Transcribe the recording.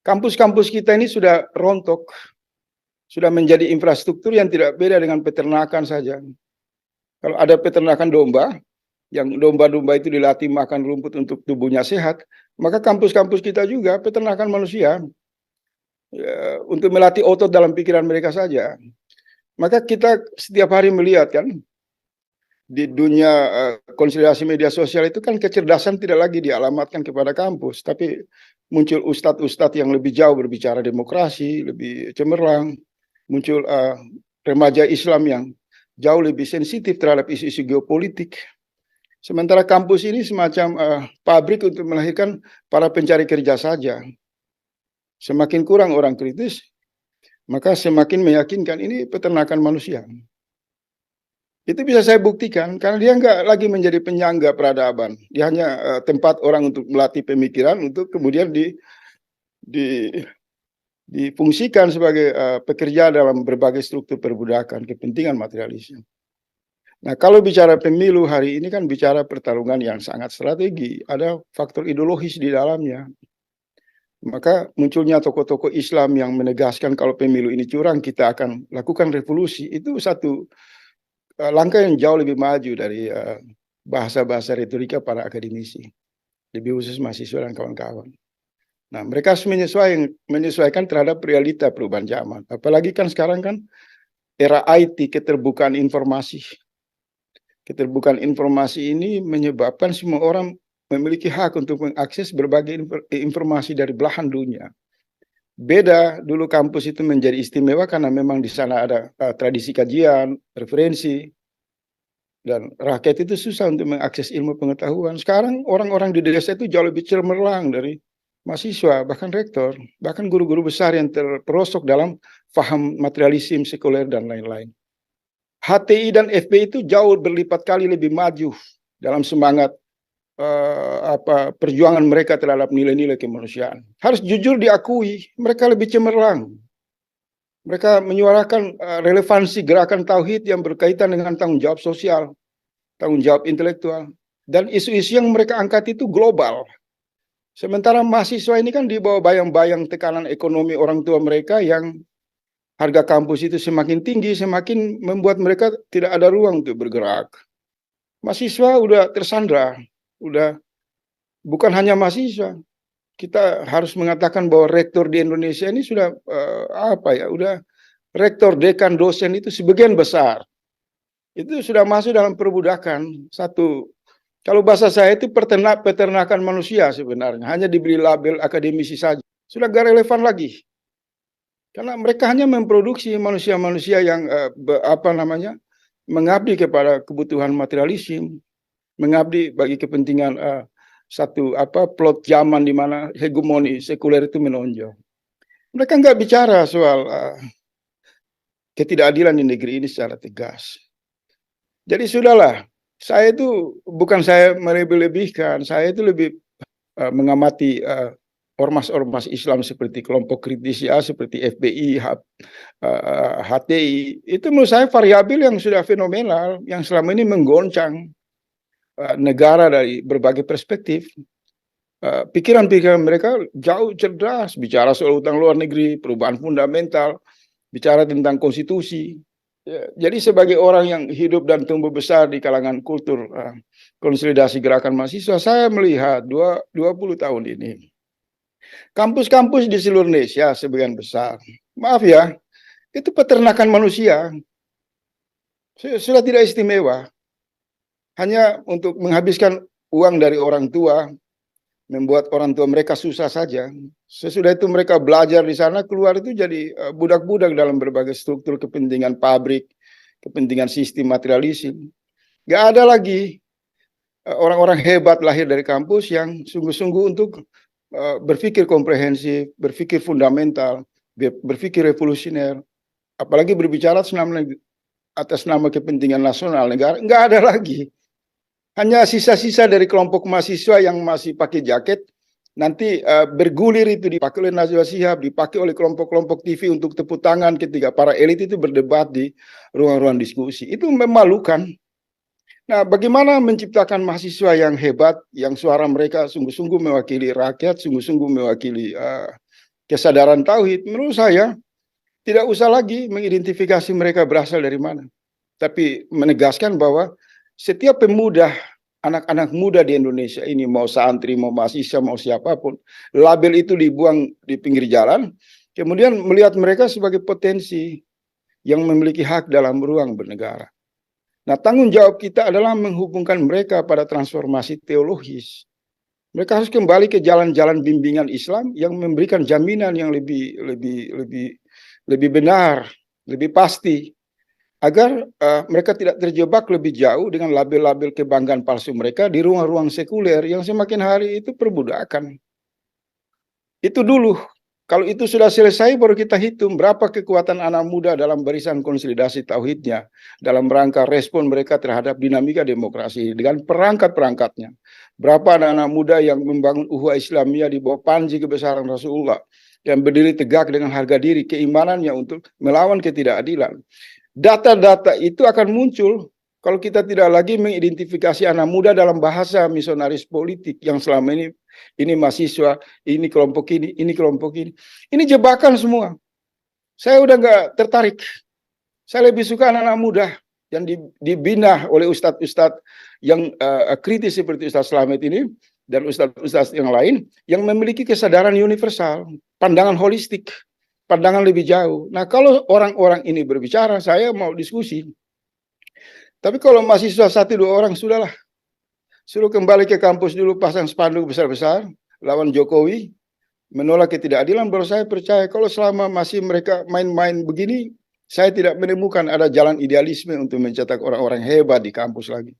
Kampus-kampus kita ini sudah rontok, sudah menjadi infrastruktur yang tidak beda dengan peternakan saja. Kalau ada peternakan domba, yang domba-domba itu dilatih makan rumput untuk tubuhnya sehat, maka kampus-kampus kita juga peternakan manusia untuk melatih otot dalam pikiran mereka saja. Maka kita setiap hari melihat kan di dunia konsolidasi media sosial itu kan kecerdasan tidak lagi dialamatkan kepada kampus, tapi muncul ustadz-ustadz yang lebih jauh berbicara demokrasi, lebih cemerlang, muncul remaja Islam yang jauh lebih sensitif terhadap isu-isu geopolitik. Sementara kampus ini semacam pabrik untuk melahirkan para pencari kerja saja. Semakin kurang orang kritis, maka semakin meyakinkan ini peternakan manusia. Itu bisa saya buktikan karena dia nggak lagi menjadi penyangga peradaban. Dia hanya tempat orang untuk melatih pemikiran untuk kemudian difungsikan sebagai pekerja dalam berbagai struktur perbudakan, kepentingan materialisme. Nah, kalau bicara pemilu hari ini kan bicara pertarungan yang sangat strategi, ada faktor ideologis di dalamnya. Maka munculnya tokoh-tokoh Islam yang menegaskan kalau pemilu ini curang, kita akan lakukan revolusi. Itu satu langkah yang jauh lebih maju dari bahasa-bahasa retorika para akademisi, lebih khusus mahasiswa dan kawan-kawan. Nah, mereka harus menyesuaikan terhadap realita perubahan zaman. Apalagi kan sekarang kan era IT, keterbukaan informasi. Keterbukaan informasi ini menyebabkan semua orang memiliki hak untuk mengakses berbagai informasi dari belahan dunia. Beda dulu kampus itu menjadi istimewa karena memang di sana ada tradisi kajian, referensi, dan rakyat itu susah untuk mengakses ilmu pengetahuan. Sekarang orang-orang di desa itu jauh lebih cemerlang dari mahasiswa, bahkan rektor, bahkan guru-guru besar yang terperosok dalam faham materialisme, sekuler, dan lain-lain. HTI dan FPI itu jauh berlipat kali lebih maju dalam semangat perjuangan mereka terhadap nilai-nilai kemanusiaan. Harus jujur diakui, mereka lebih cemerlang. Mereka menyuarakan relevansi gerakan tauhid yang berkaitan dengan tanggung jawab sosial, tanggung jawab intelektual, dan isu-isu yang mereka angkat itu global. Sementara mahasiswa ini kan di bawah bayang-bayang tekanan ekonomi orang tua mereka yang harga kampus itu semakin tinggi, semakin membuat mereka tidak ada ruang untuk bergerak. Mahasiswa udah tersandra, udah bukan hanya mahasiswa. Kita harus mengatakan bahwa rektor di Indonesia ini sudah udah rektor, dekan, dosen itu sebagian besar itu sudah masuk dalam perbudakan. Satu, kalau bahasa saya itu peternakan manusia sebenarnya, hanya diberi label akademisi saja, sudah gak relevan lagi. Karena mereka hanya memproduksi manusia-manusia yang mengabdi kepada kebutuhan materialisme, mengabdi bagi kepentingan plot zaman di mana hegemoni sekuler itu menonjol. Mereka nggak bicara soal ketidakadilan di negeri ini secara tegas. Jadi sudahlah, saya itu bukan saya melebih-lebihkan, saya itu lebih mengamati ormas-ormas Islam seperti kelompok kritis ya, seperti FPI, HTI, itu menurut saya variabel yang sudah fenomenal, yang selama ini menggoncang negara dari berbagai perspektif. Pikiran-pikiran mereka jauh cerdas, bicara soal utang luar negeri, perubahan fundamental, bicara tentang konstitusi. Jadi sebagai orang yang hidup dan tumbuh besar di kalangan kultur konsolidasi gerakan mahasiswa, saya melihat 20 tahun ini kampus-kampus di seluruh Indonesia sebagian besar, maaf ya, itu peternakan manusia, sudah tidak istimewa, hanya untuk menghabiskan uang dari orang tua, membuat orang tua mereka susah saja. Sesudah itu mereka belajar di sana, keluar itu jadi budak-budak dalam berbagai struktur kepentingan pabrik, kepentingan sistem materialisme. Gak ada lagi orang-orang hebat lahir dari kampus yang sungguh-sungguh untuk berpikir komprehensif, berpikir fundamental, berpikir revolusioner, apalagi berbicara atas nama kepentingan nasional negara. Nggak ada lagi. Hanya sisa-sisa dari kelompok mahasiswa yang masih pakai jaket, nanti bergulir itu dipakai oleh Najwa Shihab, dipakai oleh kelompok-kelompok TV untuk tepuk tangan ketika para elit itu berdebat di ruang-ruang diskusi. Itu memalukan. Nah, bagaimana menciptakan mahasiswa yang hebat, yang suara mereka sungguh-sungguh mewakili rakyat, sungguh-sungguh mewakili kesadaran tauhid, menurut saya tidak usah lagi mengidentifikasi mereka berasal dari mana, tapi menegaskan bahwa setiap pemuda, anak-anak muda di Indonesia ini, mau santri, mau mahasiswa, mau siapapun, label itu dibuang di pinggir jalan, kemudian melihat mereka sebagai potensi yang memiliki hak dalam ruang bernegara. Nah, tanggung jawab kita adalah menghubungkan mereka pada transformasi teologis. Mereka harus kembali ke jalan-jalan bimbingan Islam yang memberikan jaminan yang lebih benar, lebih pasti, agar mereka tidak terjebak lebih jauh dengan label-label kebanggaan palsu mereka di ruang-ruang sekuler yang semakin hari itu perbudakan. Itu dulu. Kalau itu sudah selesai, baru kita hitung berapa kekuatan anak muda dalam barisan konsolidasi tauhidnya, dalam rangka respon mereka terhadap dinamika demokrasi dengan perangkat-perangkatnya. Berapa anak-anak muda yang membangun ukhuwah Islamiyah di bawah panji kebesaran Rasulullah, yang berdiri tegak dengan harga diri, keimanannya untuk melawan ketidakadilan. Data-data itu akan muncul kalau kita tidak lagi mengidentifikasi anak muda dalam bahasa misionaris politik yang selama ini mahasiswa, ini kelompok ini kelompok ini. Ini jebakan semua. Saya udah nggak tertarik. Saya lebih suka anak-anak muda yang dibina oleh ustadz-ustadz yang kritis seperti Ustadz Slamet ini dan ustadz-ustadz yang lain yang memiliki kesadaran universal, pandangan holistik, pandangan lebih jauh. Nah, kalau orang-orang ini berbicara, saya mau diskusi. Tapi kalau mahasiswa 1-2 orang, sudahlah. Suruh kembali ke kampus dulu, pasang spanduk besar-besar, lawan Jokowi, menolak ketidakadilan, baru saya percaya. Kalau selama masih mereka main-main begini, saya tidak menemukan ada jalan idealisme untuk mencetak orang-orang hebat di kampus lagi.